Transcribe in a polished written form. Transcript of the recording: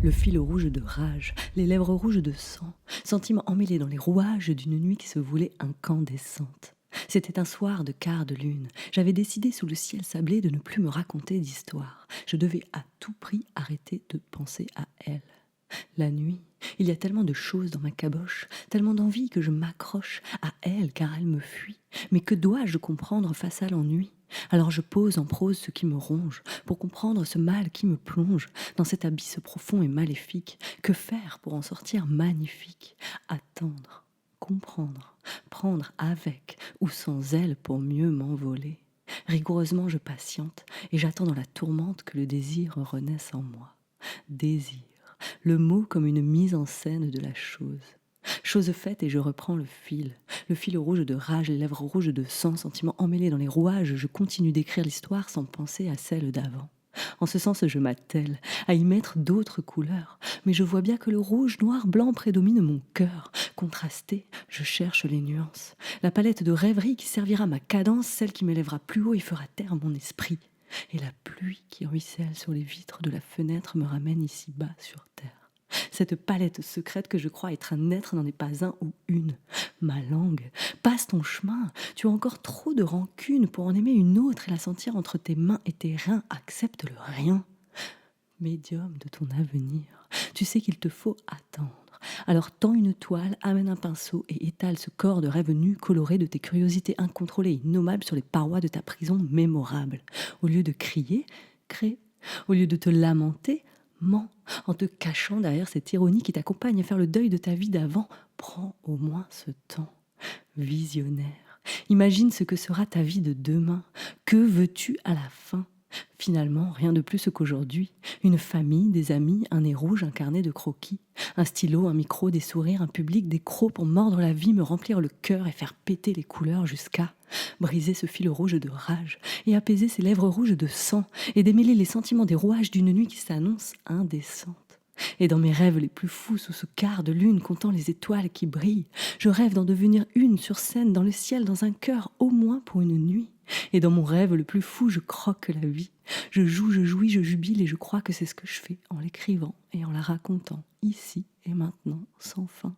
Le fil rouge de rage, les lèvres rouges de sang, sentiments emmêlés dans les rouages d'une nuit qui se voulait incandescente. C'était un soir de quart de lune. J'avais décidé sous le ciel sablé de ne plus me raconter d'histoire. Je devais à tout prix arrêter de penser à elle. La nuit, il y a tellement de choses dans ma caboche, tellement d'envie que je m'accroche à elle car elle me fuit. Mais que dois-je comprendre face à l'ennui? Alors je pose en prose ce qui me ronge, pour comprendre ce mal qui me plonge dans cet abysse profond et maléfique. Que faire pour en sortir magnifique? Attendre, comprendre, prendre avec ou sans elle pour mieux m'envoler. Rigoureusement je patiente et j'attends dans la tourmente que le désir renaisse en moi. Désir, le mot comme une mise en scène de la chose. Chose faite et je reprends le fil rouge de rage, les lèvres rouges de sang, sentiments emmêlés dans les rouages, je continue d'écrire l'histoire sans penser à celle d'avant. En ce sens, je m'attelle à y mettre d'autres couleurs, mais je vois bien que le rouge, noir, blanc prédomine mon cœur. Contrasté, je cherche les nuances, la palette de rêverie qui servira ma cadence, celle qui m'élèvera plus haut et fera taire mon esprit. Et la pluie qui ruisselle sur les vitres de la fenêtre me ramène ici bas sur terre. Cette palette secrète que je crois être un être n'en est pas un ou une. Ma langue, passe ton chemin. Tu as encore trop de rancune pour en aimer une autre et la sentir entre tes mains et tes reins. Accepte le rien. Médium de ton avenir, tu sais qu'il te faut attendre. Alors tends une toile, amène un pinceau et étale ce corps de rêve nu coloré de tes curiosités incontrôlées et innommables sur les parois de ta prison mémorable. Au lieu de crier, crée. Au lieu de te lamenter, mens. En te cachant derrière cette ironie qui t'accompagne à faire le deuil de ta vie d'avant, prends au moins ce temps. Visionnaire, imagine ce que sera ta vie de demain. Que veux-tu à la fin? Finalement, rien de plus qu'aujourd'hui. Une famille, des amis, un nez rouge, un carnet de croquis. Un stylo, un micro, des sourires, un public, des crocs pour mordre la vie, me remplir le cœur et faire péter les couleurs jusqu'à briser ce fil rouge de rage et apaiser ces lèvres rouges de sang et démêler les sentiments des rouages d'une nuit qui s'annonce indécente. Et dans mes rêves les plus fous, sous ce quart de lune, comptant les étoiles qui brillent, je rêve d'en devenir une sur scène, dans le ciel, dans un cœur, au moins pour une nuit. Et dans mon rêve le plus fou, je croque la vie. Je joue, je jouis, je jubile et je crois que c'est ce que je fais en l'écrivant et en la racontant, ici et maintenant, sans fin.